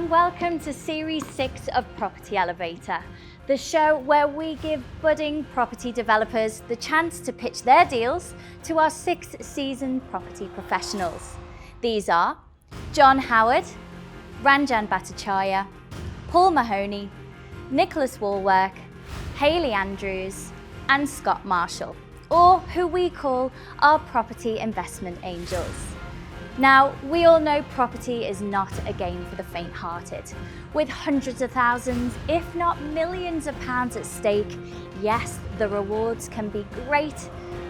and welcome to Series 6 of Property Elevator, the show where we give budding property developers the chance to pitch their deals to our 6 seasoned property professionals. These are John Howard, Ranjan Bhattacharya, Paul Mahoney, Nicholas Wallwork, Hayley Andrews, and Scott Marshall, or who we call our property investment angels. Now, we all know property is not a game for the faint-hearted. With hundreds of thousands, if not millions of pounds at stake, yes, the rewards can be great,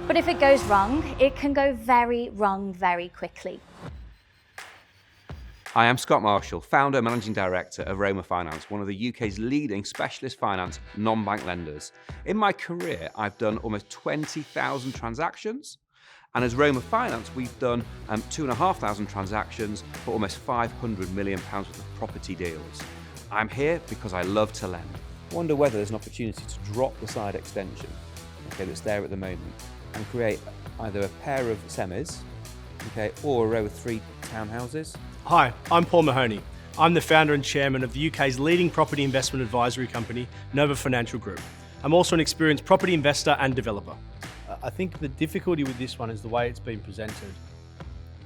but if it goes wrong, it can go very wrong very quickly. I am Scott Marshall, founder and managing director of Roma Finance, one of the UK's leading specialist finance non-bank lenders. In my career, I've done almost 20,000 transactions. And as Roma Finance, we've done 2,500 transactions for almost £500 million worth of property deals. I'm here because I love to lend. I wonder whether there's an opportunity to drop the side extension, that's there at the moment, and create either a pair of semis, or a row of 3 townhouses. Hi, I'm Paul Mahoney. I'm the founder and chairman of the UK's leading property investment advisory company, Nova Financial Group. I'm also an experienced property investor and developer. I think the difficulty with this one is the way it's been presented.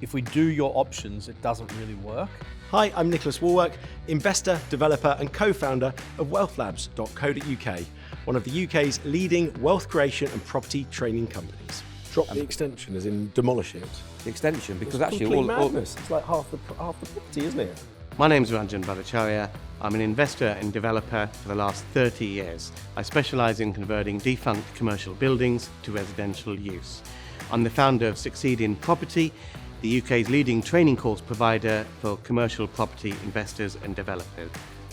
If we do your options, it doesn't really work. Hi, I'm Nicholas Wallwork, investor, developer and co-founder of wealthlabs.co.uk, one of the UK's leading wealth creation and property training companies. Drop the extension, as in demolish it. The extension, because It's actually complete madness. It's like half the property, isn't it? My name's Ranjan Bhattacharya. I'm an investor and developer for the last 30 years. I specialise in converting defunct commercial buildings to residential use. I'm the founder of Succeed in Property, the UK's leading training course provider for commercial property investors and developers.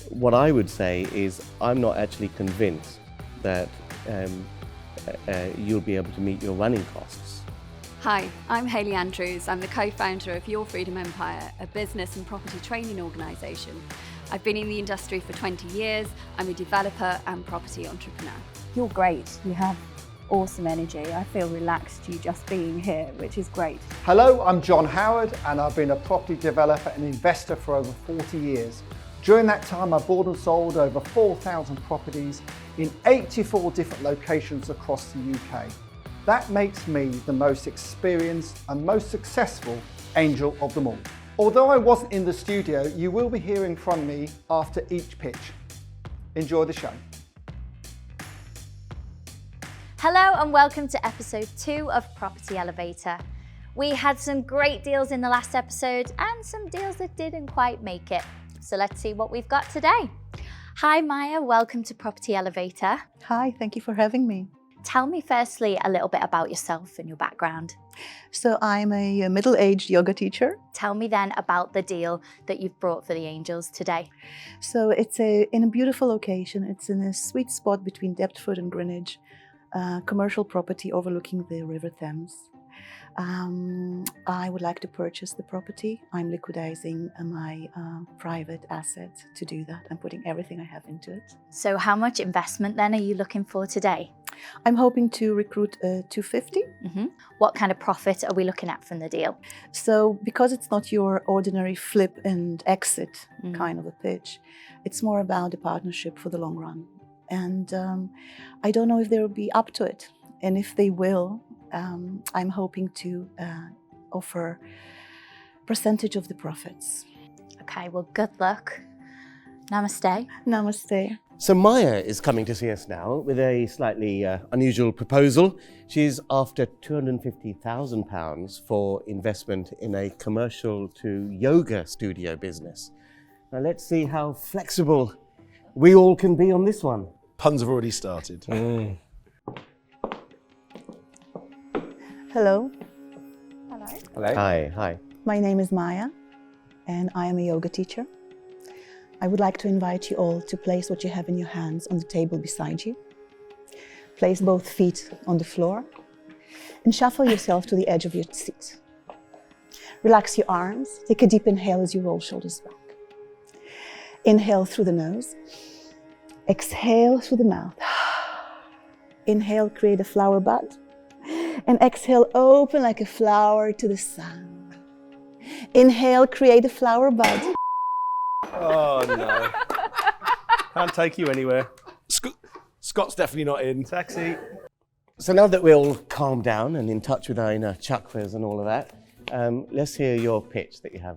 What I would say is I'm not actually convinced that you'll be able to meet your running costs. Hi, I'm Hayley Andrews. I'm the co-founder of Your Freedom Empire, a business and property training organisation. I've been in the industry for 20 years. I'm a developer and property entrepreneur. You're great. You have awesome energy. I feel relaxed you just being here, which is great. Hello, I'm John Howard and I've been a property developer and investor for over 40 years. During that time, I bought and sold over 4,000 properties in 84 different locations across the UK. That makes me the most experienced and most successful angel of them all. Although I wasn't in the studio, you will be hearing from me after each pitch. Enjoy the show. Hello and welcome to episode 2 of Property Elevator. We had some great deals in the last episode and some deals that didn't quite make it. So let's see what we've got today. Hi Maya, welcome to Property Elevator. Hi, thank you for having me. Tell me firstly a little bit about yourself and your background. So I'm a middle-aged yoga teacher. Tell me then about the deal that you've brought for the Angels today. So it's in a beautiful location. It's in a sweet spot between Deptford and Greenwich, commercial property overlooking the River Thames. I would like to purchase the property. I'm liquidating my private assets to do that. I'm putting everything I have into it. So how much investment then are you looking for today? I'm hoping to recruit 250. What kind of profit are we looking at from the deal? So because it's not your ordinary flip and exit kind of a pitch, it's more about a partnership for the long run. And I don't know if they'll be up to it. And if they will, I'm hoping to offer percentage of the profits. Okay, well, good luck. Namaste. Namaste. So Maya is coming to see us now with a slightly unusual proposal. She's after £250,000 for investment in a commercial to yoga studio business. Now let's see how flexible we all can be on this one. Puns have already started. Hello. Hello. Hello. Hi. My name is Maya, and I am a yoga teacher. I would like to invite you all to place what you have in your hands on the table beside you. Place both feet on the floor and shuffle yourself to the edge of your seat. Relax your arms. Take a deep inhale as you roll shoulders back. Inhale through the nose. Exhale through the mouth. Inhale, create a flower bud. And exhale, open like a flower to the sun. Inhale, create a flower bud. Oh no. Can't take you anywhere. Scott's definitely not in. Taxi. So now that we're all calmed down and in touch with our inner chakras and all of that, let's hear your pitch that you have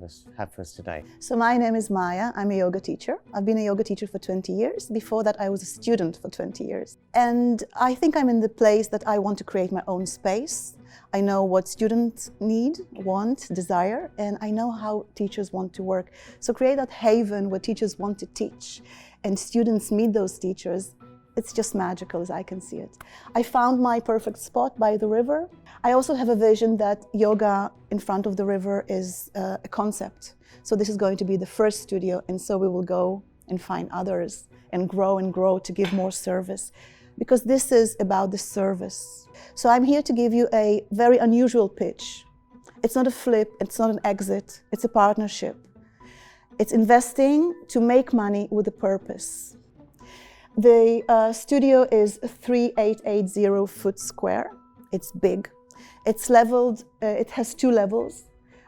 for us today. So my name is Maya. I'm a yoga teacher. I've been a yoga teacher for 20 years. Before that, I was a student for 20 years. And I think I'm in the place that I want to create my own space. I know what students need, want, desire, and I know how teachers want to work. So create that haven where teachers want to teach and students meet those teachers. It's just magical as I can see it. I found my perfect spot by the river. I also have a vision that yoga in front of the river is a concept. So this is going to be the first studio, and so we will go and find others and grow to give more service, because this is about the service. So I'm here to give you a very unusual pitch. It's not a flip, it's not an exit, it's a partnership. It's investing to make money with a purpose. The studio is 3880 foot square. It's big. It's leveled, it has 2 levels.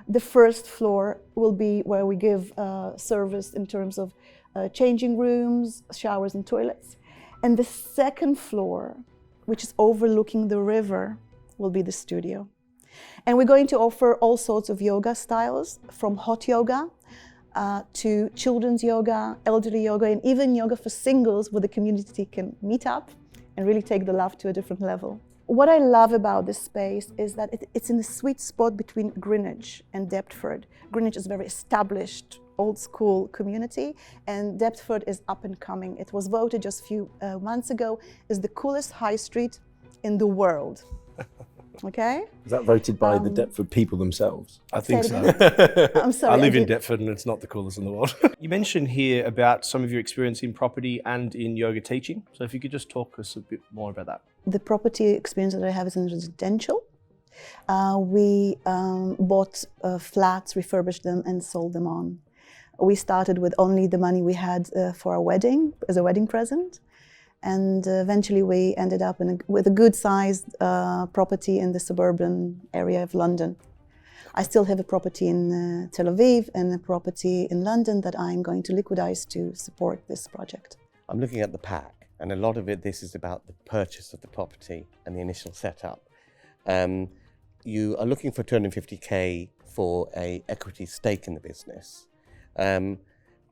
The first floor will be where we give service in terms of changing rooms, showers and toilets. And the second floor, which is overlooking the river, will be the studio. And we're going to offer all sorts of yoga styles, from hot yoga to children's yoga, elderly yoga, and even yoga for singles, where the community can meet up and really take the love to a different level. What I love about this space is that it's in the sweet spot between Greenwich and Deptford. Greenwich is a very established, old school community, and Deptford is up and coming. It was voted just a few months ago as the coolest high street in the world. Okay? Is that voted by the Deptford people themselves? I think so. I'm sorry. I live in Deptford and it's not the coolest in the world. You mentioned here about some of your experience in property and in yoga teaching. So if you could just talk us a bit more about that. The property experience that I have is in residential. We bought flats, refurbished them and sold them on. We started with only the money we had for our wedding, as a wedding present. And eventually we ended up with a good-sized property in the suburban area of London. I still have a property in Tel Aviv and a property in London that I'm going to liquidize to support this project. I'm looking at the pack, and a lot of this is about the purchase of the property and the initial setup. You are looking for 250k for an equity stake in the business.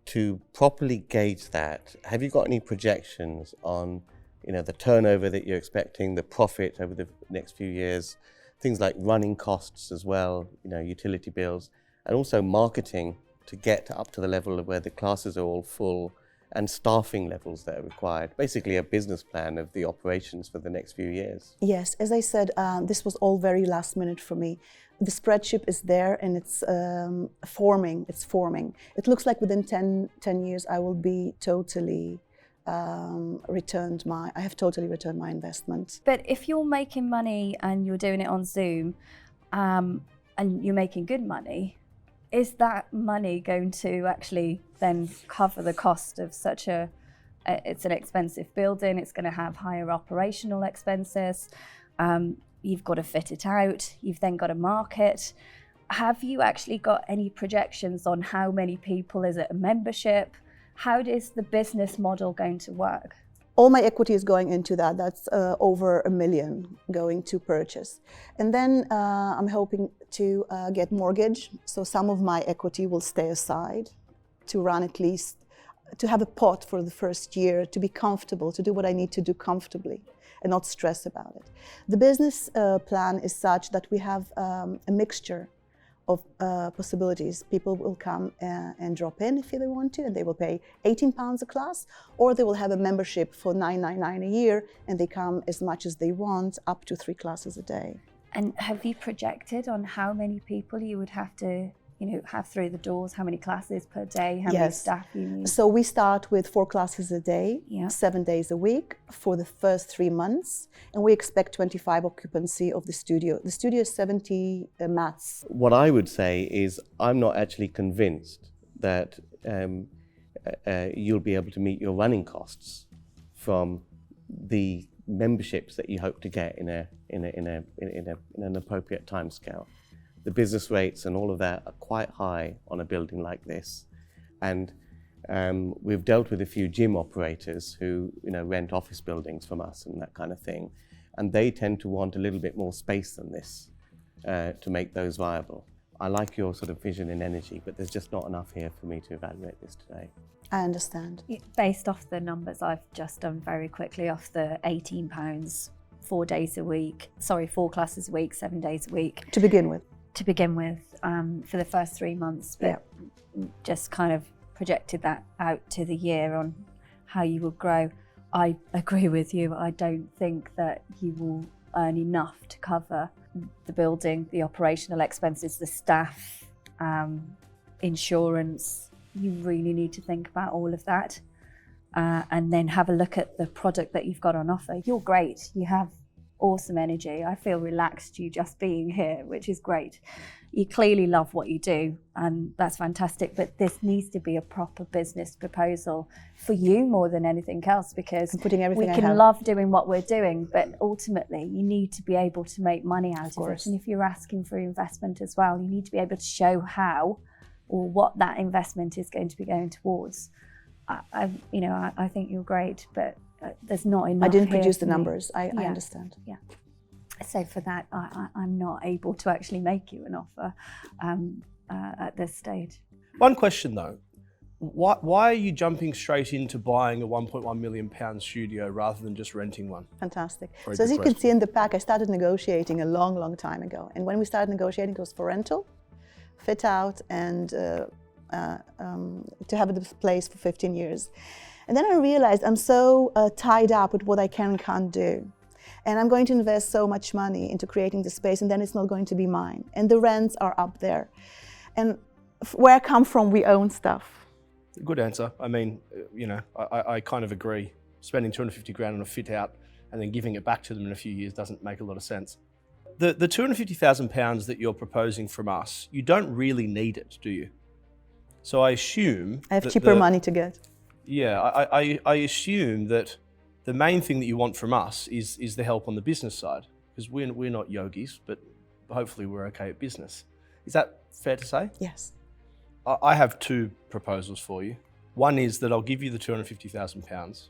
To properly gauge that, have you got any projections on, the turnover that you're expecting, the profit over the next few years, things like running costs as well, utility bills, and also marketing to get up to the level of where the classes are all full, and staffing levels that are required? Basically a business plan of the operations for the next few years. Yes, as I said, this was all very last minute for me. The spreadsheet is there and it's forming. It looks like within 10 years I will be totally I have totally returned my investment. But if you're making money and you're doing it on Zoom and you're making good money, is that money going to actually then cover the cost of it's an expensive building, it's going to have higher operational expenses, you've got to fit it out, you've then got to market. Have you actually got any projections on how many people? Is it a membership? How is the business model going to work? All my equity is going into that. That's over $1 million going to purchase. And then I'm hoping to get mortgage. So some of my equity will stay aside to run, at least to have a pot for the first year, to be comfortable, to do what I need to do comfortably and not stress about it. The business plan is such that we have a mixture of possibilities. People will come and drop in if they want to, and they will pay £18 a class, or they will have a membership for $9.99 a year, and they come as much as they want, up to 3 classes a day. And have you projected on how many people you would have to have through the doors, how many classes per day, how many staff you need? So we start with 4 classes a day, yeah. 7 days a week for the first 3 months. And we expect 25 occupancy of the studio. The studio is 70 mats. What I would say is I'm not actually convinced that you'll be able to meet your running costs from the memberships that you hope to get in an appropriate timescale. The business rates and all of that are quite high on a building like this. And We've dealt with a few gym operators who rent office buildings from us and that kind of thing, and they tend to want a little bit more space than this to make those viable. I like your sort of vision and energy, but there's just not enough here for me to evaluate this today. I understand. Based off the numbers I've just done very quickly, off the £18, 4 days a week, 4 classes a week, 7 days a week. To begin with. For the first 3 months, but just kind of projected that out to the year on how you will grow. I agree with you. I don't think that you will earn enough to cover the building, the operational expenses, the staff, insurance. You really need to think about all of that and then have a look at the product that you've got on offer. You're great. You have awesome energy. I feel relaxed you just being here, which is great. You clearly love what you do, and that's fantastic, but this needs to be a proper business proposal for you more than anything else, because we can love doing what we're doing, but ultimately you need to be able to make money out of it. And if you're asking for investment as well, you need to be able to show how or what that investment is going to be going towards. I think you're great, but there's not enough. I didn't produce the numbers. I understand. Yeah. So for that, I'm not able to actually make you an offer at this stage. One question though, why are you jumping straight into buying a £1.1 million studio rather than just renting one? Fantastic. So as you can see in the pack, I started negotiating a long, long time ago. And when we started negotiating, it was for rental, fit out, and to have this place for 15 years. And then I realized I'm so tied up with what I can and can't do. And I'm going to invest so much money into creating the space, and then it's not going to be mine. And the rents are up there. And where I come from, we own stuff. Good answer. I mean, I kind of agree. Spending 250 grand on a fit out and then giving it back to them in a few years doesn't make a lot of sense. The £250,000 that you're proposing from us, you don't really need it, do you? So I assume I have cheaper money to get. Yeah, I assume that the main thing that you want from us is the help on the business side, because we're not yogis, but hopefully we're okay at business. Is that fair to say? Yes. I have 2 proposals for you. One is that I'll give you the £250,000,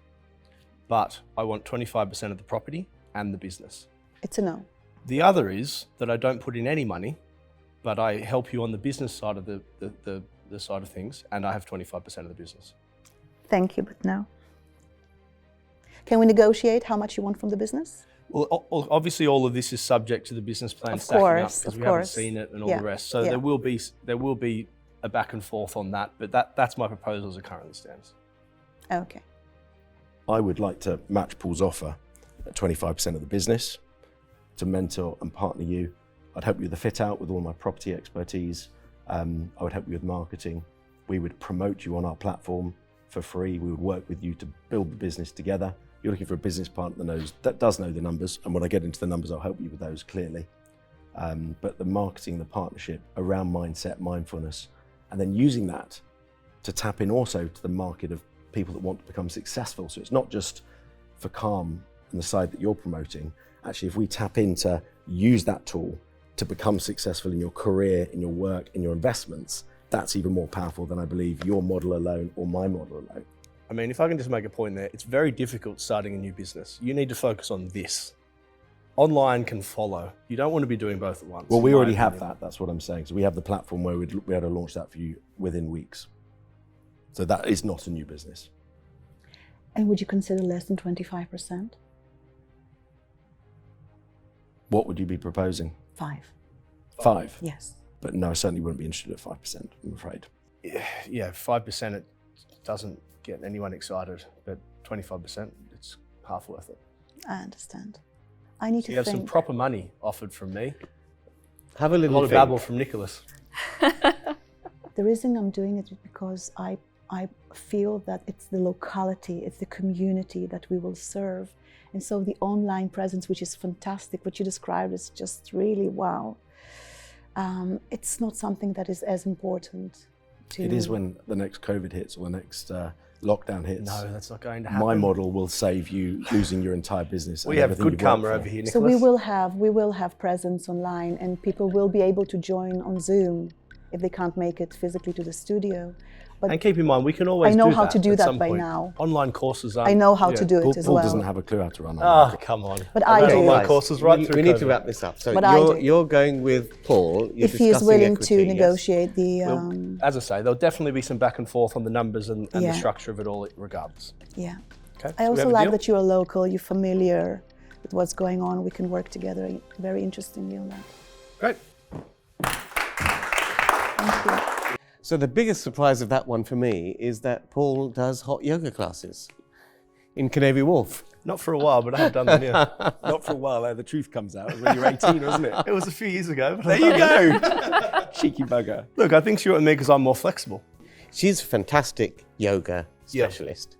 but I want 25% of the property and the business. It's a no. The other is that I don't put in any money, but I help you on the business side of the side of things, and I have 25% of the business. Thank you, but no. Can we negotiate how much you want from the business? Well, obviously all of this is subject to the business plan stacking up, because we haven't seen it and all the rest. So there will be a back and forth on that, but that's my proposal as it currently stands. Okay. I would like to match Paul's offer at 25% of the business to mentor and partner you. I'd help you with the fit out with all my property expertise. I would help you with marketing. We would promote you on our platform for free. We would work with you to build the business together. You're looking for a business partner that does know the numbers, and when I get into the numbers, I'll help you with those clearly. But the marketing, the partnership around mindset, mindfulness, and then using that to tap in also to the market of people that want to become successful. So it's not just for Calm and the side that you're promoting. Actually, if we tap in to use that tool to become successful in your career, in your work, in your investments, that's even more powerful than I believe your model alone or my model alone. I mean, if I can just make a point there, it's very difficult starting a new business. You need to focus on this. Online can follow. You don't want to be doing both at once. Well, we already have that. That's what I'm saying. So we have the platform where we'd be able to launch that for you within weeks. So that is not a new business. And would you consider less than 25%? What would you be proposing? 5. 5? Yes. But no, I certainly wouldn't be interested at 5%, I'm afraid. Yeah, 5% it doesn't get anyone excited, but 25%, it's half worth it. I understand. I need to You have think. some proper money offered from me. Have a little lot of think. babble from Nicholas. The reason I'm doing it is because I feel that it's the locality, it's the community that we will serve. And so the online presence, which is fantastic, what you described is just really wow. It's not something that is as important to... It is when the next COVID hits or the next lockdown hits. No, that's not going to happen. My model will save you losing your entire business. We have good karma over here, Nicholas. So we will have presence online, and people will be able to join on Zoom if they can't make it physically to the studio. But and keep in mind, we can always I know do how that to do at that some by point. now. Online courses are. I know how to do it as Paul well. doesn't have a clue how to run that. Oh, come on. But I do. Online courses right we through need to COVID. wrap this up. So But I do. you're going with Paul. You're If he is discussing willing equity, to yes? negotiate the, Well, as I say, there'll definitely be some back and forth on the numbers and the Yeah. structure of it all regardless. yeah. Okay. I so we also have a like deal? that you're local, you're familiar with what's going on. We can work together very interestingly on that. Great. Thank you. So the biggest surprise of that one for me is that Paul does hot yoga classes in Canary Wharf. Not for a while, but I have done them, yeah. Not for a while. The truth comes out. It was when you're 18, wasn't it? It was a few years ago. There you go. Cheeky bugger. Look, I think she went with me because I'm more flexible. She's a fantastic yoga specialist,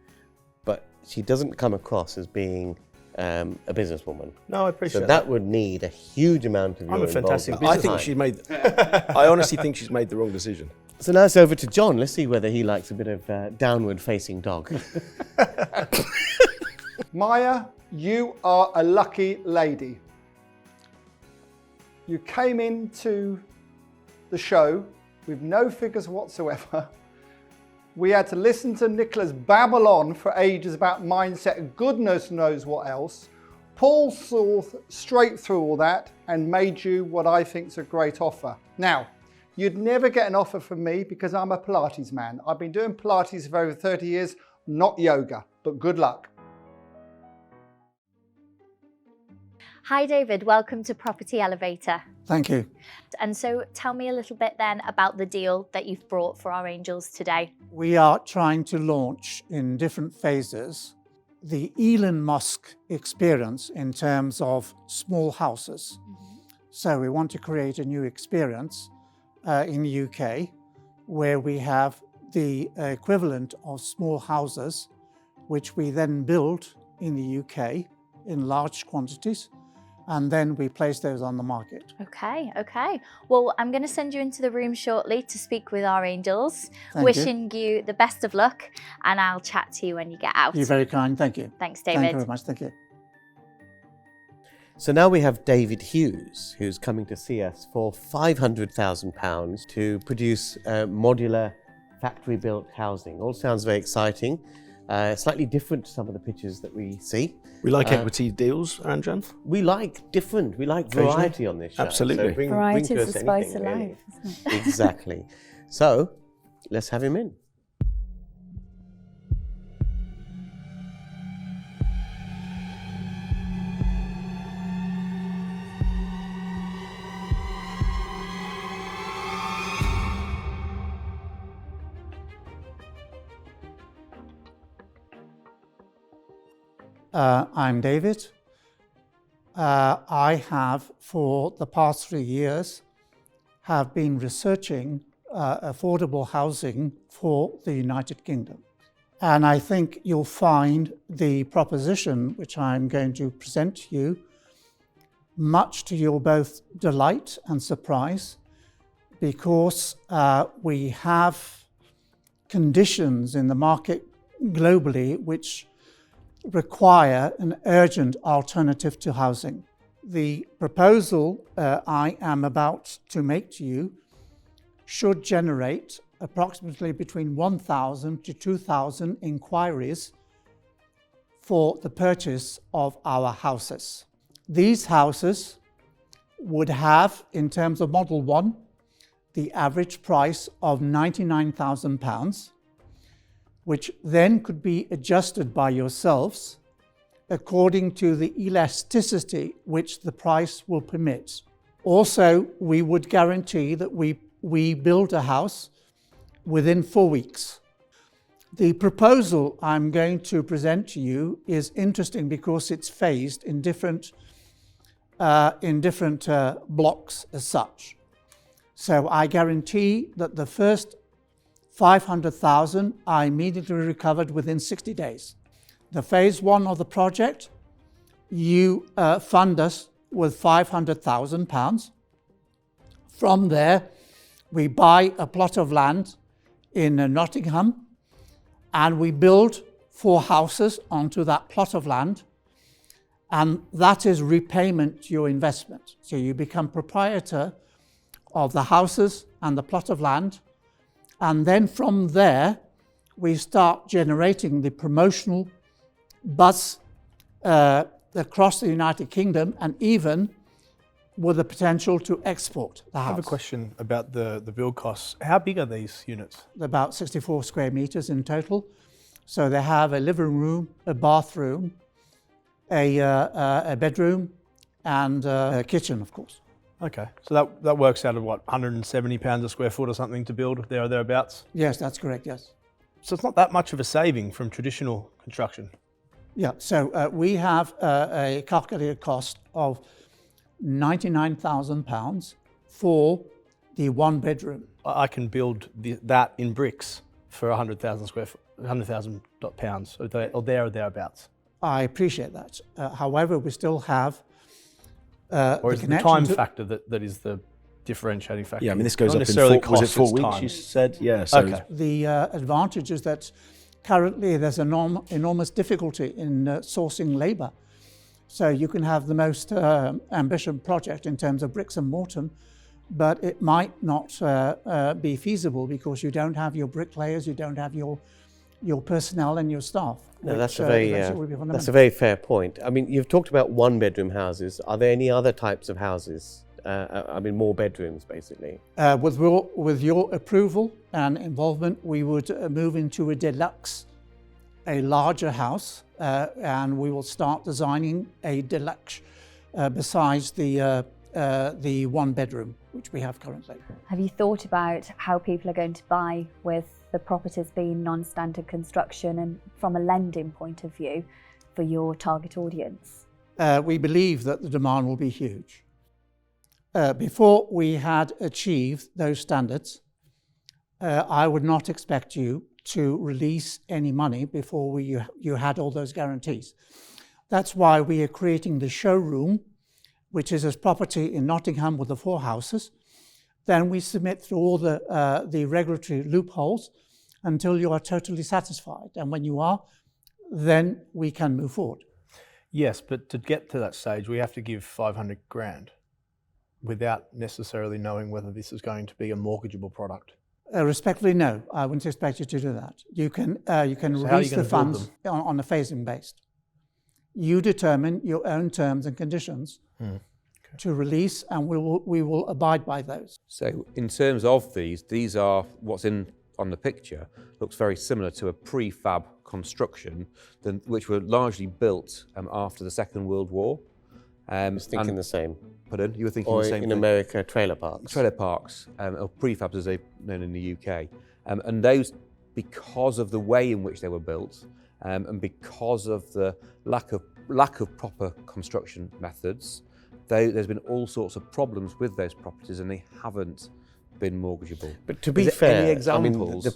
but she doesn't come across as being a businesswoman. No, I appreciate So that would need a huge amount of your I'm a fantastic involvement. I think she made. I honestly think she's made the wrong decision. So now it's over to John. Let's see whether he likes a bit of downward-facing dog. Maya, you are a lucky lady. You came into the show with no figures whatsoever. We had to listen to Nicholas babble on for ages about mindset and goodness knows what else. Paul saw straight through all that and made you what I think is a great offer. Now, you'd never get an offer from me because I'm a Pilates man. I've been doing Pilates for over 30 years, not yoga, but good luck. Hi David, welcome to Property Elevator. Thank you. And so tell me a little bit then about the deal that you've brought for our angels today. We are trying to launch in different phases the Elon Musk experience in terms of small houses. So we want to create a new experience in the UK where we have the equivalent of small houses, which we then build in the UK in large quantities, and then we place those on the market. Okay. Well, I'm going to send you into the room shortly to speak with our angels. Thank Wishing you the best of luck, and I'll chat to you when you get out. You're very kind, thank you. Thanks, David. Thank you very much, thank you. So now we have David Hughes, who's coming to see us for £500,000 to produce modular factory-built housing. All sounds very exciting. Slightly different to some of the pictures that we see. We like equity deals, Ranjan. We like different. We like variety on this show. Absolutely. So bring Variety to is us the spice anything, of really. life, isn't it? Exactly. So let's have him in. I'm David. I have, for the past 3 years, have been researching affordable housing for the United Kingdom. And I think you'll find the proposition which I'm going to present to you much to your both delight and surprise, because we have conditions in the market globally which require an urgent alternative to housing. The proposal I am about to make to you should generate approximately between 1,000 to 2,000 inquiries for the purchase of our houses. These houses would have, in terms of Model 1, the average price of £99,000, which then could be adjusted by yourselves according to the elasticity which the price will permit. Also, we would guarantee that we build a house within 4 weeks. The proposal I'm going to present to you is interesting because it's phased in different blocks as such. So I guarantee that the first 500,000 are immediately recovered within 60 days. The phase 1 of the project, you fund us with £500,000. From there, we buy a plot of land in Nottingham and we build 4 houses onto that plot of land, and that is repayment to your investment. So you become proprietor of the houses and the plot of land, And then from there, we start generating the promotional buzz across the United Kingdom, and even with the potential to export the house. I have a question about the build costs. How big are these units? About 64 square meters in total. So they have a living room, a bathroom, a bedroom, and a kitchen, of course. Okay, so that works out at what, £170 a square foot or something to build there or thereabouts? Yes, that's correct, yes. So it's not that much of a saving from traditional construction. Yeah, so we have a calculated cost of £99,000 for the one bedroom. I can build that in bricks for £100,000 or there or thereabouts. I appreciate that. However, we still have or is the time factor that is the differentiating factor? Yeah, I mean, this goes not up in necessarily was it 4 weeks, time. you said? Yeah. So okay. The advantage is that currently there's enormous difficulty in sourcing labour. So you can have the most ambitious project in terms of bricks and mortar, but it might not be feasible because you don't have your bricklayers, you don't have your personnel and your staff. No, that's a very fair point. I mean, you've talked about one-bedroom houses. Are there any other types of houses? I mean, more bedrooms, basically. With your approval and involvement, we would move into a deluxe, a larger house, and we will start designing a deluxe besides the one bedroom, which we have currently. Have you thought about how people are going to buy with the properties being non-standard construction and from a lending point of view for your target audience? We believe that the demand will be huge. Before we had achieved those standards, I would not expect you to release any money before you had all those guarantees. That's why we are creating the showroom, which is a property in Nottingham with the 4 houses. Then we submit through all the regulatory loopholes until you are totally satisfied. And when you are, then we can move forward. Yes, but to get to that stage, we have to give 500 grand without necessarily knowing whether this is going to be a mortgageable product. Respectfully, no. I wouldn't expect you to do that. You can So release the funds on a phasing based. You determine your own terms and conditions to release, and we will abide by those. So in terms of these are what's on the picture looks very similar to a prefab construction which were largely built after the Second World War. I was thinking the same. Pardon? You were thinking the same in thing? America, trailer parks. Trailer parks, or prefabs as they're known in the UK. And those, because of the way in which they were built, and because of the lack of proper construction methods, there's been all sorts of problems with those properties, and they haven't been mortgageable. But to be fair, any examples, I mean, the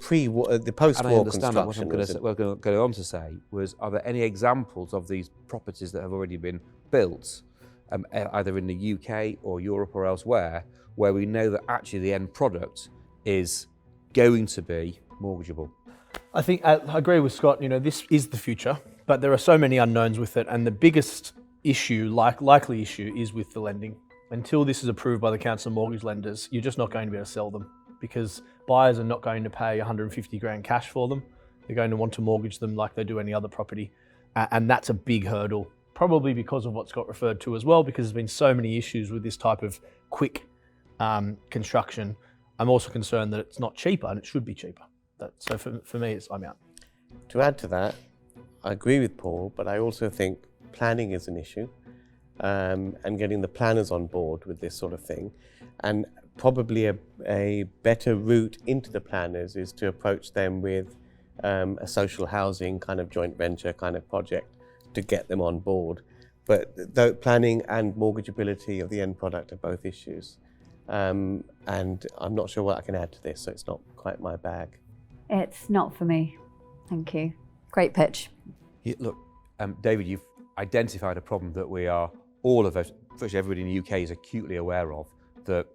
post-war construction. What I'm going to go on to say was, are there any examples of these properties that have already been built, either in the UK or Europe or elsewhere, where we know that actually the end product is going to be mortgageable? I think I agree with Scott. You know, this is the future, but there are so many unknowns with it, and the biggest issue, likely issue, is with the lending. Until this is approved by the Council of Mortgage Lenders, you're just not going to be able to sell them because buyers are not going to pay 150 grand cash for them. They're going to want to mortgage them like they do any other property, and that's a big hurdle. Probably because of what Scott referred to as well, because there's been so many issues with this type of quick construction. I'm also concerned that it's not cheaper, and it should be cheaper. So for me, I'm out. To add to that, I agree with Paul, but I also think planning is an issue, and getting the planners on board with this sort of thing. And probably a better route into the planners is to approach them with a social housing kind of joint venture kind of project to get them on board. But the planning and mortgageability of the end product are both issues. And I'm not sure what I can add to this, so it's not quite my bag. It's not for me. Thank you. Great pitch. Look, David, you've identified a problem that we are, all of us, virtually everybody in the UK is acutely aware of, that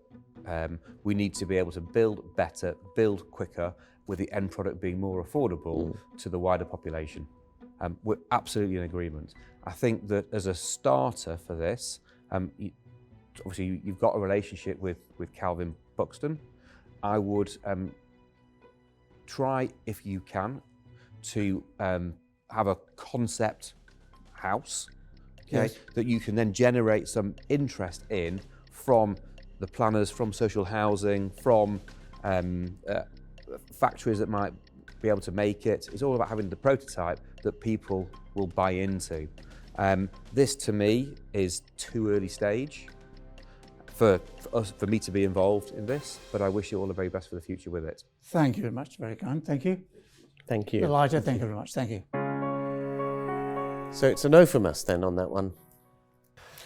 we need to be able to build better, build quicker, with the end product being more affordable to the wider population. We're absolutely in agreement. I think that as a starter for this, obviously you've got a relationship with Calvin Buxton. I would try, if you can, to have a concept house, okay, Yes. that you can then generate some interest in from the planners, from social housing, from factories that might be able to make it. It's all about having the prototype that people will buy into. This to me is too early stage for me to be involved in this, but I wish you all the very best for the future with it. Thank you very much. Very kind. Thank you. Thank you. Delighted. Thank you very much. Thank you. So it's a no from us then on that one.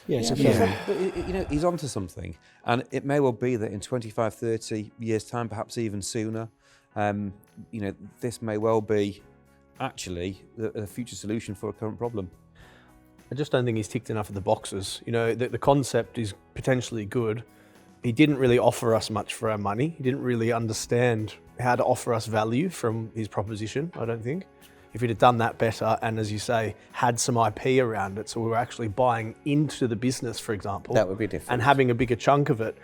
Yes, But you know, he's onto something, and it may well be that in 25, 30 years' time, perhaps even sooner, you know, this may well be actually a future solution for a current problem. I just don't think he's ticked enough of the boxes. You know, the concept is potentially good. He didn't really offer us much for our money. He didn't really understand how to offer us value from his proposition, I don't think. If he'd have done that better and, as you say, had some IP around it, so we were actually buying into the business, for example. That would be different. And having a bigger chunk of it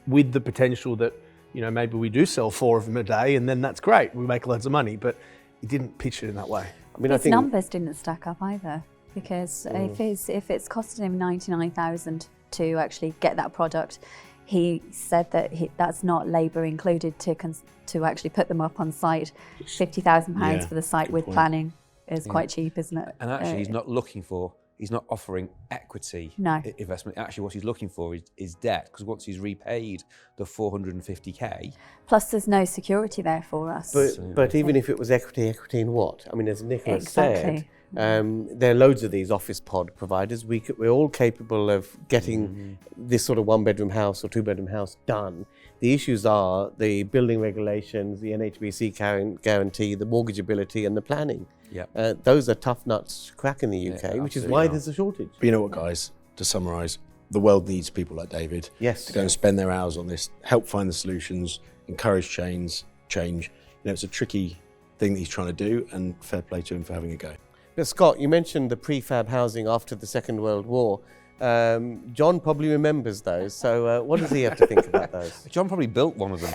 with the potential that, you know, maybe we do sell 4 of them a day and then that's great, we make loads of money, but he didn't pitch it in that way. I mean, His numbers didn't stack up either, because if it's costing him 99,000 to actually get that product, he said that that's not labour included to actually put them up on site. £50,000 for the site with planning is quite cheap, isn't it? And actually, he's not offering equity investment. Actually, what he's looking for is debt, because once he's repaid the 450k. Plus, there's no security there for us. But even if it was equity in what? I mean, as Nicholas said, there are loads of these office pod providers. We're all capable of getting this sort of 1-bedroom house or 2-bedroom house done. The issues are the building regulations, the NHBC guarantee, the mortgageability and the planning. Yeah. Those are tough nuts to crack in the UK, which is why there's a shortage. But you know what, guys, to summarise, the world needs people like David to go and spend their hours on this, help find the solutions, encourage change. You know, it's a tricky thing that he's trying to do, and fair play to him for having a go. But Scott, you mentioned the prefab housing after the Second World War. John probably remembers those, so what does he have to think about those? John probably built one of them.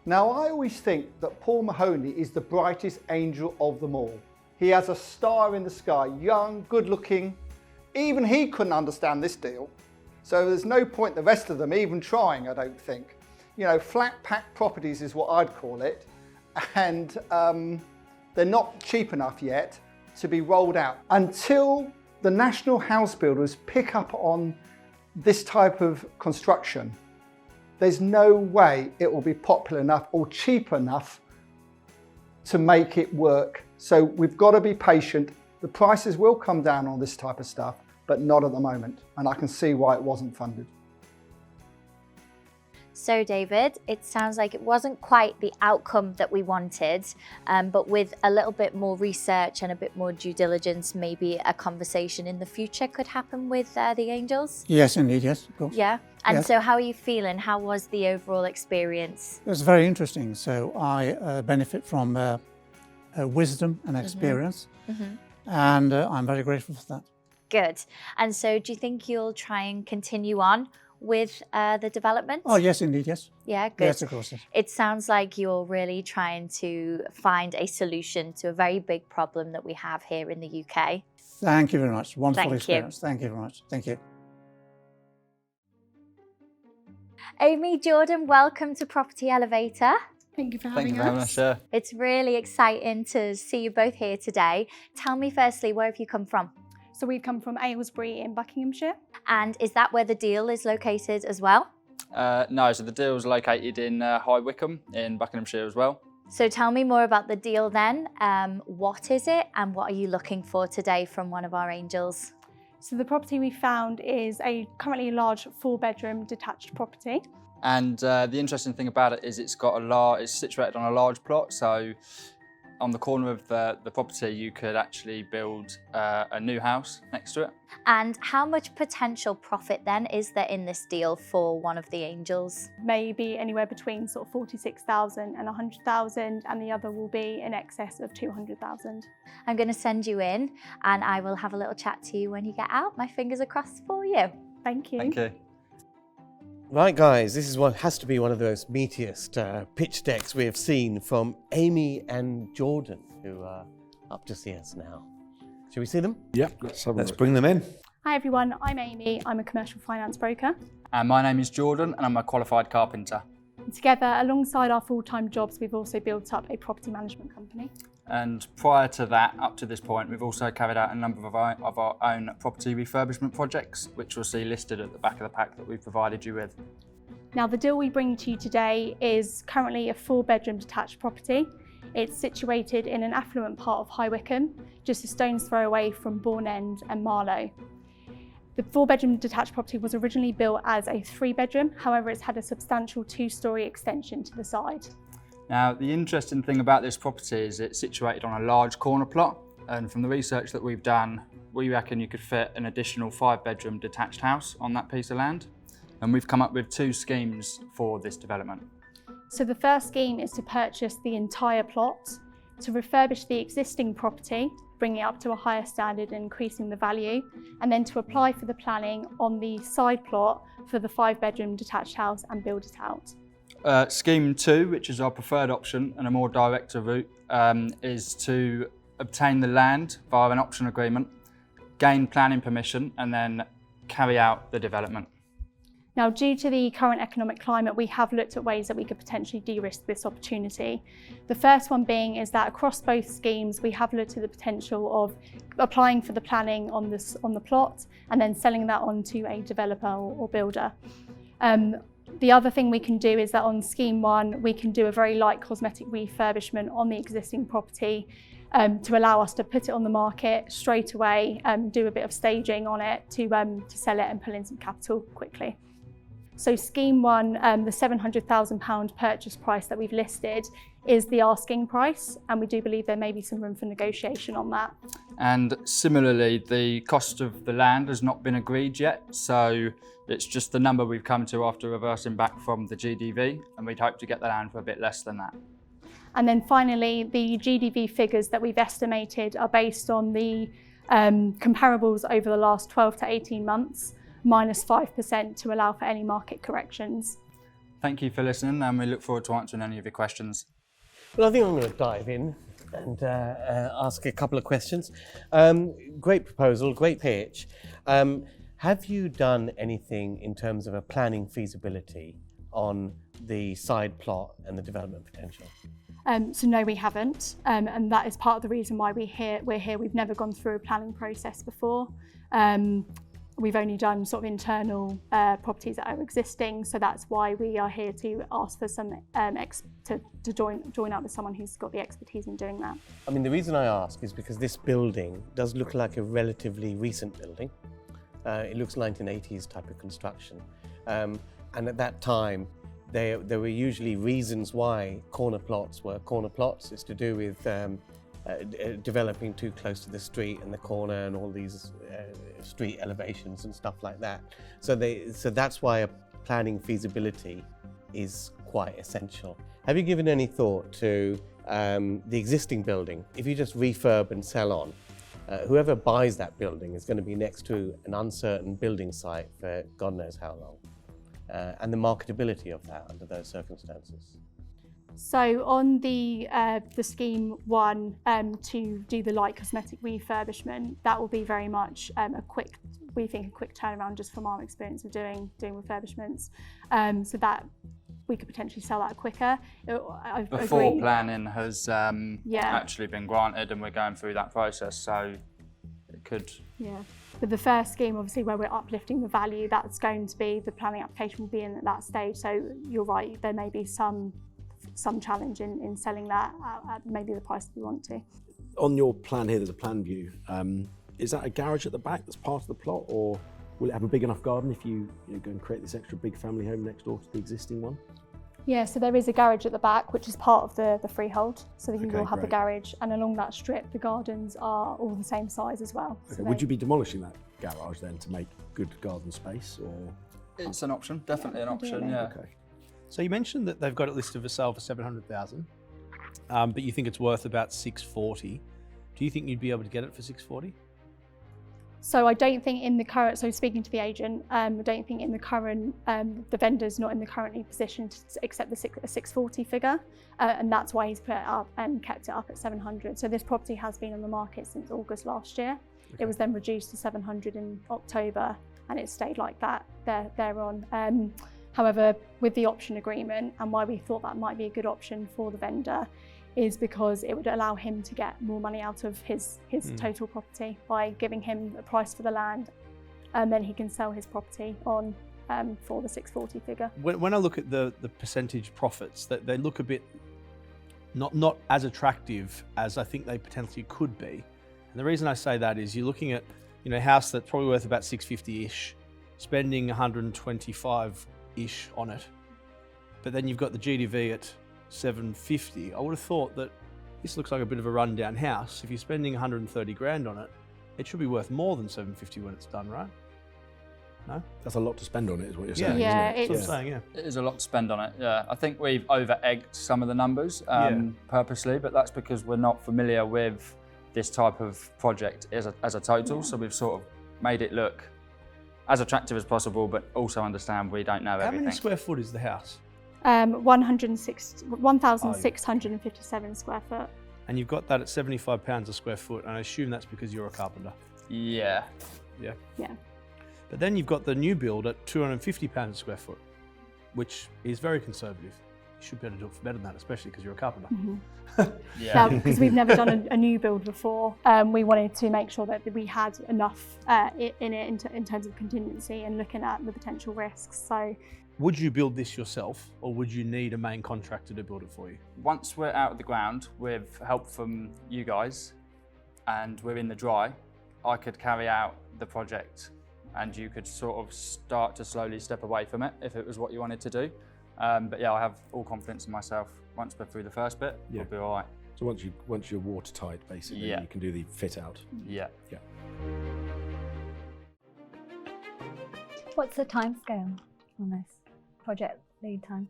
Now, I always think that Paul Mahoney is the brightest angel of them all. He has a star in the sky, young, good looking. Even he couldn't understand this deal. So there's no point the rest of them even trying, I don't think. You know, flat pack properties is what I'd call it. And they're not cheap enough yet to be rolled out. Until the national house builders pick up on this type of construction, there's no way it will be popular enough or cheap enough to make it work. So we've got to be patient. The prices will come down on this type of stuff, but not at the moment. And I can see why it wasn't funded. So David, it sounds like it wasn't quite the outcome that we wanted, but with a little bit more research and a bit more due diligence, maybe a conversation in the future could happen with the Angels? Yes, indeed, yes, of course. Yeah, and yes. So how are you feeling? How was the overall experience? It was very interesting. So I benefit from wisdom and experience, and I'm very grateful for that. Good. And so do you think you'll try and continue on with the development? Oh, yes, indeed, yes. Yeah, good. Yes, of course. Yes. It sounds like you're really trying to find a solution to a very big problem that we have here in the UK. Thank you very much. Wonderful Thank experience. you. Thank you very much. Thank you. Aimee Jordan, welcome to Property Elevator. Thank you for having us. It's really exciting to see you both here today. Tell me firstly, where have you come from? So we've come from Aylesbury in Buckinghamshire. And is that where the deal is located as well? No, so the deal is located in High Wycombe in Buckinghamshire as well. So tell me more about the deal then. What is it and what are you looking for today from one of our angels? So the property we found is currently a large 4-bedroom detached property. And the interesting thing about it is it's situated on a large plot. So on the corner of the property, you could actually build a new house next to it. And how much potential profit then is there in this deal for one of the angels? Maybe anywhere between sort of 46,000 and 100,000, and the other will be in excess of 200,000. I'm going to send you in and I will have a little chat to you when you get out. My fingers are crossed for you. Thank you. Thank you. Right, guys, this is what has to be one of the most meatiest pitch decks we have seen from Aimee and Jordan, who are up to see us now. Shall we see them? Yeah, let's bring them in. Hi everyone, I'm Aimee. I'm a commercial finance broker. And my name is Jordan and I'm a qualified carpenter. And together, alongside our full-time jobs, we've also built up a property management company. And prior to that, up to this point, we've also carried out a number of our own property refurbishment projects, which you'll see listed at the back of the pack that we've provided you with. Now, the deal we bring to you today is currently a 4-bedroom detached property. It's situated in an affluent part of High Wycombe, just a stone's throw away from Bourne End and Marlow. The 4-bedroom detached property was originally built as a 3-bedroom, however, it's had a substantial 2-storey extension to the side. Now, the interesting thing about this property is it's situated on a large corner plot, and from the research that we've done, we reckon you could fit an additional 5-bedroom detached house on that piece of land. And we've come up with 2 schemes for this development. So the first scheme is to purchase the entire plot, to refurbish the existing property, bringing it up to a higher standard and increasing the value, and then to apply for the planning on the side plot for the 5-bedroom detached house and build it out. Scheme 2, which is our preferred option and a more direct route, is to obtain the land via an option agreement, gain planning permission, and then carry out the development. Now, due to the current economic climate, we have looked at ways that we could potentially de-risk this opportunity. The first one being is that across both schemes, we have looked at the potential of applying for the planning on the plot and then selling that on to a developer or builder. The other thing we can do is that on scheme 1, we can do a very light cosmetic refurbishment on the existing property to allow us to put it on the market straight away, do a bit of staging on it to sell it and pull in some capital quickly. So scheme 1, the £700,000 purchase price that we've listed is the asking price, and we do believe there may be some room for negotiation on that. And similarly, the cost of the land has not been agreed yet, so it's just the number we've come to after reversing back from the GDV, and we'd hope to get the land for a bit less than that. And then finally, the GDV figures that we've estimated are based on the comparables over the last 12 to 18 months, minus 5% to allow for any market corrections. Thank you for listening, and we look forward to answering any of your questions. Well, I think I'm going to dive in and ask a couple of questions. Great proposal, great pitch. Have you done anything in terms of a planning feasibility on the side plot and the development potential? So no, we haven't, and that is part of the reason why we're here. We've never gone through a planning process before. We've only done sort of internal properties that are existing, so that's why we are here to ask for some to join up with someone who's got the expertise in doing that. I mean, the reason I ask is because this building does look like a relatively recent building. It looks 1980s type of construction, and at that time there were usually reasons why corner plots were corner plots. It's to do with developing too close to the street and the corner and all these street elevations and stuff like that. So that's why a planning feasibility is quite essential. Have you given any thought to the existing building? If you just refurb and sell on, whoever buys that building is going to be next to an uncertain building site for God knows how long, and the marketability of that under those circumstances. So on the scheme 1, to do the light cosmetic refurbishment, that will be very much a quick turnaround just from our experience of doing refurbishments. So that we could potentially sell that quicker. Before planning has actually been granted, and we're going through that process, so it could. Yeah. But the first scheme, obviously, where we're uplifting the value, that's going to be, the planning application will be in at that stage. So you're right, there may be some challenge in selling that at maybe the price that we want to. On your plan here, there's a plan view. Is that a garage at the back that's part of the plot, or will it have a big enough garden if you go and create this extra big family home next door to the existing one? Yeah, so there is a garage at the back, which is part of the freehold. So that you will have the garage, and along that strip, the gardens are all the same size as well. Okay. So would you be demolishing that garage then to make good garden space, or? It's an option, definitely an option, yeah. Okay. So you mentioned that they've got it listed for sale for 700,000, but you think it's worth about 640. Do you think you'd be able to get it for 640? So I don't think in the current, so speaking to the agent, I don't think in the current, the vendor's not in the currently position to accept the 640 figure, and that's why he's put it up and kept it up at 700. So this property has been on the market since August last year. Okay. It was then reduced to 700 in October, and it stayed like that thereon. However, with the option agreement, and why we thought that might be a good option for the vendor, is because it would allow him to get more money out of his total property by giving him a price for the land, and then he can sell his property on for the 640 figure. When I look at the percentage profits, they look a bit not as attractive as I think they potentially could be. And the reason I say that is you're looking at a house that's probably worth about 650-ish, spending 125-ish on it, but then you've got the GDV at 750. I would have thought that this looks like a bit of a rundown house. If you're spending 130 grand on it, it should be worth more than 750 when it's done, right? No? That's a lot to spend on it, is what you're saying. Yeah, isn't it? it's, That's what I'm saying, yeah. It is a lot to spend on it, yeah. I think we've over-egged some of the numbers purposely, but that's because we're not familiar with this type of project as a total, so we've sort of made it look as attractive as possible, but also understand we don't know everything. How many square foot is the house? 1,657 square foot. And you've got that at £75 a square foot, and I assume that's because you're a carpenter. Yeah. Yeah. Yeah. But then you've got the new build at £250 a square foot, which is very conservative. You should be able to do it for better than that, especially because you're a carpenter. Mm-hmm. Yeah. Because we've never done a new build before, we wanted to make sure that we had enough in it in terms of contingency and looking at the potential risks. So, would you build this yourself, or would you need a main contractor to build it for you? Once we're out of the ground with help from you guys and we're in the dry, I could carry out the project and you could sort of start to slowly step away from it if it was what you wanted to do. But yeah, I have all confidence in myself. Once we're through the first bit, we'll be all right. So once you're watertight, basically, you can do the fit out. Yeah. Yeah. What's the timescale on this project lead time?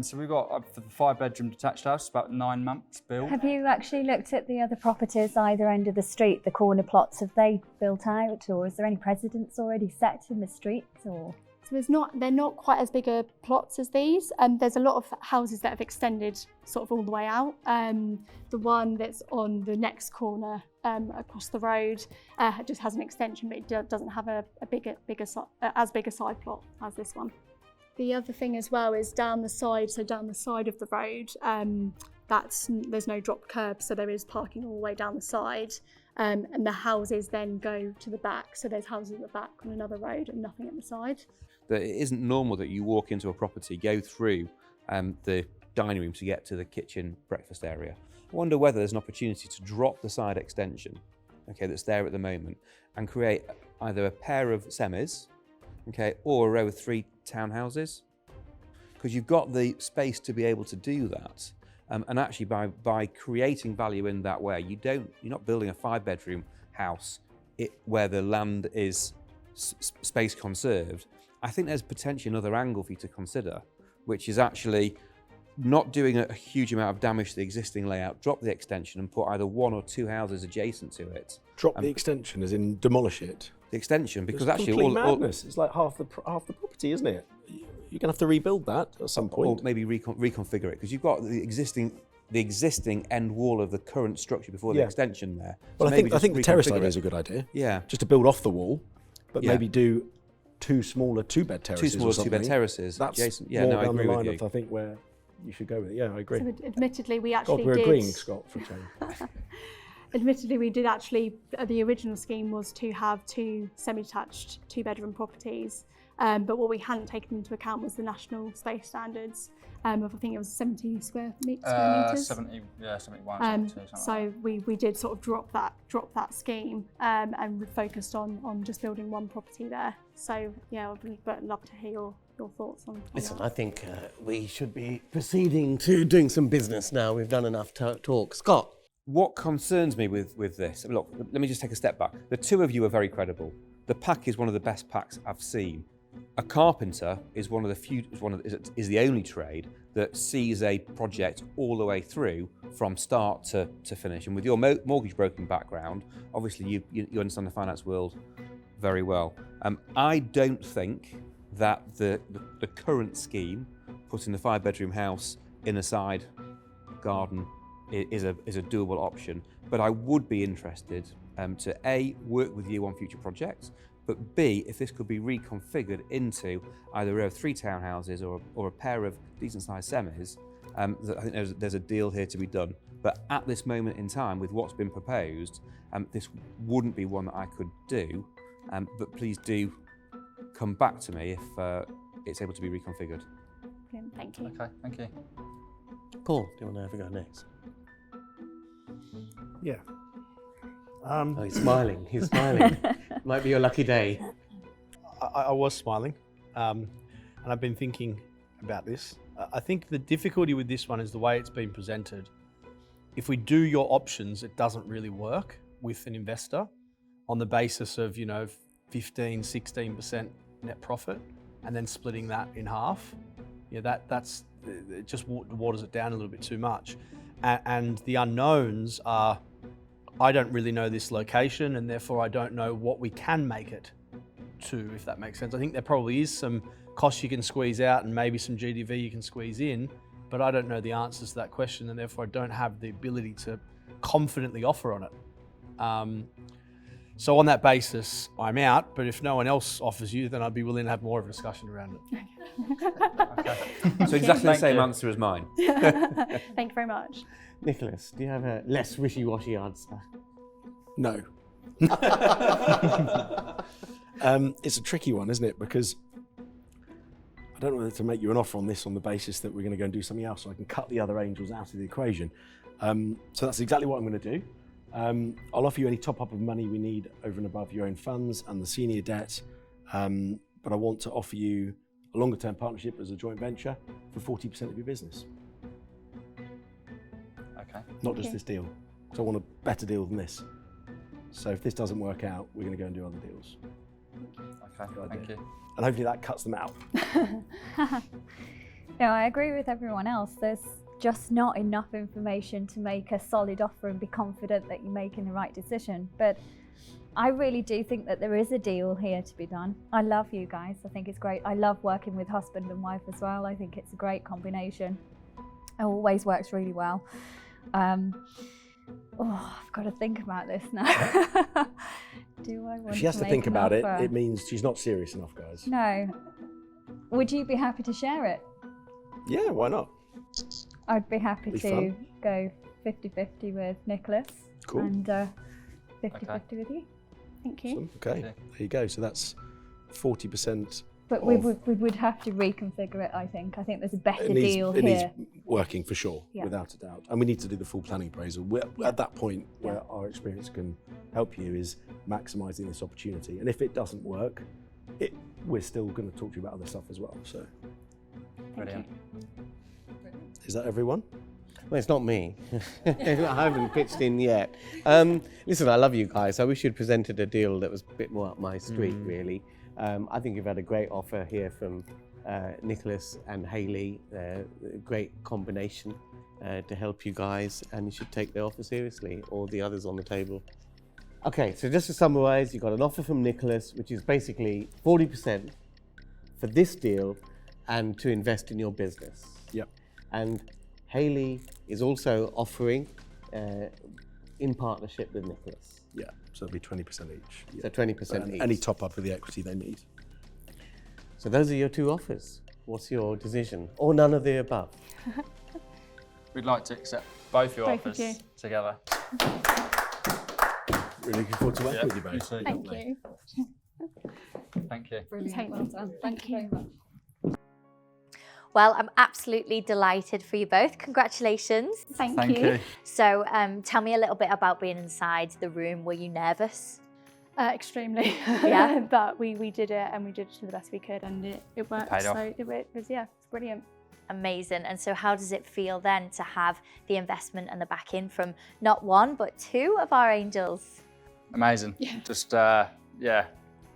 So we've got for the 5-bedroom detached house, about 9 months build. Have you actually looked at the other properties either end of the street, the corner plots? Have they built out, or is there any precedents already set in the streets? Or so they're not quite as big a plots as these. There's a lot of houses that have extended sort of all the way out. The one that's on the next corner across the road just has an extension, but it doesn't have as big a side plot as this one. The other thing as well is down the side of the road, there's no drop curb, so there is parking all the way down the side, and the houses then go to the back, so there's houses at the back on another road and nothing at the side. That it isn't normal that you walk into a property, go through the dining room to get to the kitchen breakfast area. I wonder whether there's an opportunity to drop the side extension, okay, that's there at the moment, and create either a pair of semis, okay, or a row of 3 townhouses, because you've got the space to be able to do that. And actually, by creating value in that way, you're not building a 5-bedroom house where the land is space conserved. I think there's potentially another angle for you to consider, which is actually not doing a huge amount of damage to the existing layout. Drop the extension and put either 1 or 2 houses adjacent to it. Drop the extension, as in demolish it. The extension, because it's actually madness. It's like half the property, isn't it? You're gonna have to rebuild that at some point, or maybe reconfigure it, because you've got the existing end wall of the current structure before the extension there. Well, so I think the terrace idea is a good idea. Yeah, just to build off the wall, but maybe do 2 smaller 2-bed terraces. 2 smaller 2-bed terraces. That's adjacent. more down the line of I think where you should go with it. Yeah, I agree. So admittedly, we actually we're did. Agreeing, Scott, for a change. Admittedly, we did actually, the original scheme was to have 2 semi-detached 2-bedroom properties, but what we hadn't taken into account was the national space standards of, I think it was 70 square metres. 70, yeah, 71, 72, so we did sort of drop that scheme and focused on just building 1 property there. So yeah, I'd love to hear your thoughts on Listen, that. I think we should be proceeding to doing some business now. We've done enough talk. Scott? What concerns me with this, look, let me just take a step back. The 2 of you are very credible. The pack is one of the best packs I've seen. A carpenter is one of the few, is the only trade that sees a project all the way through from start to finish. And with your mortgage broking background, obviously you understand the finance world very well. I don't think that the current scheme, putting the 5-bedroom house in a side garden, is a doable option. But I would be interested to A, work with you on future projects, but B, if this could be reconfigured into either a row of 3 townhouses or a pair of decent-sized semis, I think there's a deal here to be done. But at this moment in time, with what's been proposed, this wouldn't be one that I could do. But please do come back to me if it's able to be reconfigured. Thank you. Okay, thank you. Paul, do you want to have a go next? Yeah. Oh, he's smiling. He's smiling. Might be your lucky day. I was smiling, and I've been thinking about this. I think the difficulty with this one is the way it's been presented. If we do your options, it doesn't really work with an investor on the basis of 15, 16% net profit, and then splitting that in half. That's it just waters it down a little bit too much, and the unknowns are. I don't really know this location, and therefore I don't know what we can make it to, if that makes sense. I think there probably is some costs you can squeeze out and maybe some GDV you can squeeze in, but I don't know the answers to that question, and therefore I don't have the ability to confidently offer on it. So on that basis, I'm out, but if no one else offers you, then I'd be willing to have more of a discussion around it. Okay. So exactly the same answer as mine. Thank you very much. Nicholas, do you have a less wishy-washy answer? No. It's a tricky one, isn't it? Because I don't know whether to make you an offer on this on the basis that we're going to go and do something else so I can cut the other angels out of the equation. So that's exactly what I'm going to do. I'll offer you any top-up of money we need over and above your own funds and the senior debt, but I want to offer you a longer-term partnership as a joint venture for 40% of your business. Okay. Not just this deal, because I want a better deal than this. So if this doesn't work out, we're going to go and do other deals. Okay, thank you. And hopefully that cuts them out. No, I agree with everyone else. There's just not enough information to make a solid offer and be confident that you're making the right decision. But I really do think that there is a deal here to be done. I love you guys. I think it's great. I love working with husband and wife as well. I think it's a great combination. It always works really well. I've got to think about this now. Do I want If she has to make think an about offer? it means she's not serious enough, guys. No. Would you be happy to share it? Yeah, why not? I'd be happy Be to fun. go 50-50 with Nicholas. Cool. And 50-50 with you. Thank you. Awesome. Okay, there you go. So that's 40%. But we would have to reconfigure it, I think. I think there's a better deal it here. needs working for sure, Yeah. without a doubt. And we need to do the full planning appraisal. We're at that point where our experience can help you is maximising this opportunity. And if it doesn't work, we're still going to talk to you about other stuff as well. So, Brilliant. Is that everyone? Well, it's not me. I haven't pitched in yet. Listen, I love you guys. I wish you'd presented a deal that was a bit more up my street, really. I think you've had a great offer here from Nicholas and Hayley. A great combination to help you guys, and you should take the offer seriously, or the others on the table. Okay, so just to summarise, you got an offer from Nicholas, which is basically 40% for this deal and to invest in your business. Yep. And Hayley is also offering in partnership with Nicholas. Yeah, so it'll be 20% each. Yeah. So 20% each. Any top up of the equity they need. So those are your two offers. What's your decision? Or none of the above? We'd like to accept both your Both of offers you. together. Really looking forward to working with you both. Thank you. Thank you. Brilliant. Well done. Thank you very much. Well, I'm absolutely delighted for you both. Congratulations. Thank you. So tell me a little bit about being inside the room. Were you nervous? Extremely. Yeah. But we did it, and we did it to the best we could, and it worked. Paid off. So it was, it's brilliant. Amazing. And so how does it feel then to have the investment and the back-in from not one, but two of our angels? Amazing. Yeah. Just,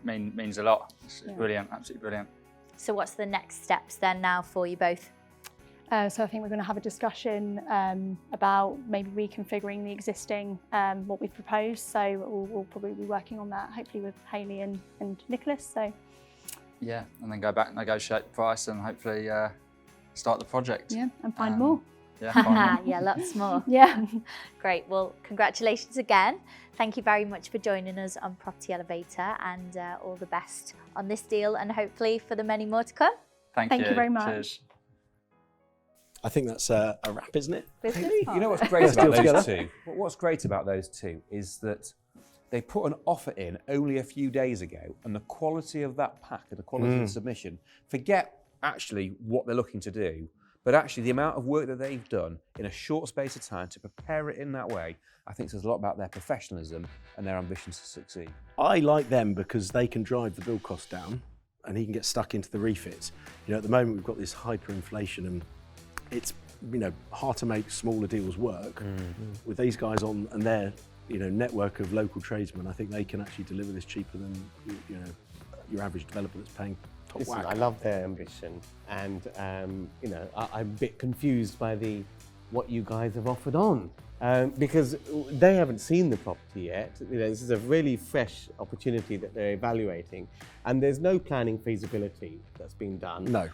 means a lot. It's brilliant, absolutely brilliant. So what's the next steps then now for you both? So I think we're going to have a discussion about maybe reconfiguring the existing, what we've proposed. So we'll probably be working on that, hopefully with Hayley and Nicholas. So yeah, and then go back, negotiate price, and hopefully start the project. Yeah, and find more. Yeah, find more. Yeah, lots more. Yeah. Great. Well, congratulations again. Thank you very much for joining us on Property Elevator, and all the best on this deal, and hopefully for the many more to come. Thank you very much. Cheers. I think that's a wrap, isn't it? You know what's great about those two? What's great about those two is that they put an offer in only a few days ago, and the quality of that pack and the quality of the submission, forget actually what they're looking to do, but actually the amount of work that they've done in a short space of time to prepare it in that way, I think says a lot about their professionalism and their ambitions to succeed. I like them because they can drive the build cost down and he can get stuck into the refits. You know, at the moment we've got this hyperinflation and it's, you know, hard to make smaller deals work. With these guys on and their, you know, network of local tradesmen, I think they can actually deliver this cheaper than, you know, your average developer that's paying top Listen, whack. I love their ambition, and you know, I'm a bit confused by what you guys have offered on. Because they haven't seen the property yet. You know, this is a really fresh opportunity that they're evaluating, and there's no planning feasibility that's been done. No.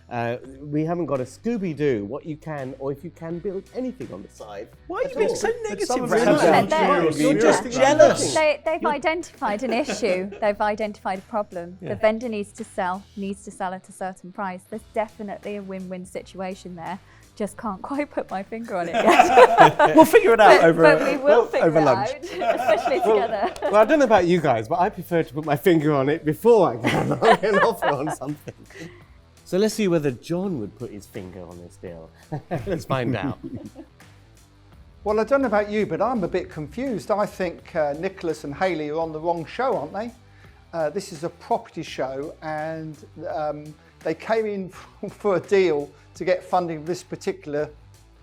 We haven't got a Scooby-Doo, what you can, or if you can build anything on the side. Why are you being so negative? You're just jealous. They've identified an issue. They've identified a problem. The vendor needs to sell at a certain price. There's definitely a win-win situation there. Just can't quite put my finger on it yet. We'll figure it out but we will figure over it lunch. out, especially together. Well, I don't know about you guys, but I prefer to put my finger on it before I get an offer on something. So let's see whether John would put his finger on this deal. Let's find out. Well, I don't know about you, but I'm a bit confused. I think Nicholas and Hayley are on the wrong show, aren't they? This is a property show, and they came in for a deal to get funding for this particular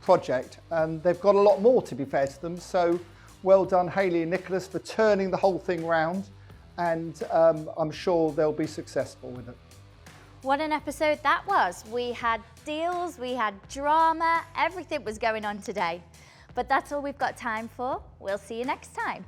project, and they've got a lot more, to be fair to them. So well done, Hayley and Nicholas, for turning the whole thing round, and I'm sure they'll be successful with it. What an episode that was. We had deals, we had drama, everything was going on today. But that's all we've got time for. We'll see you next time.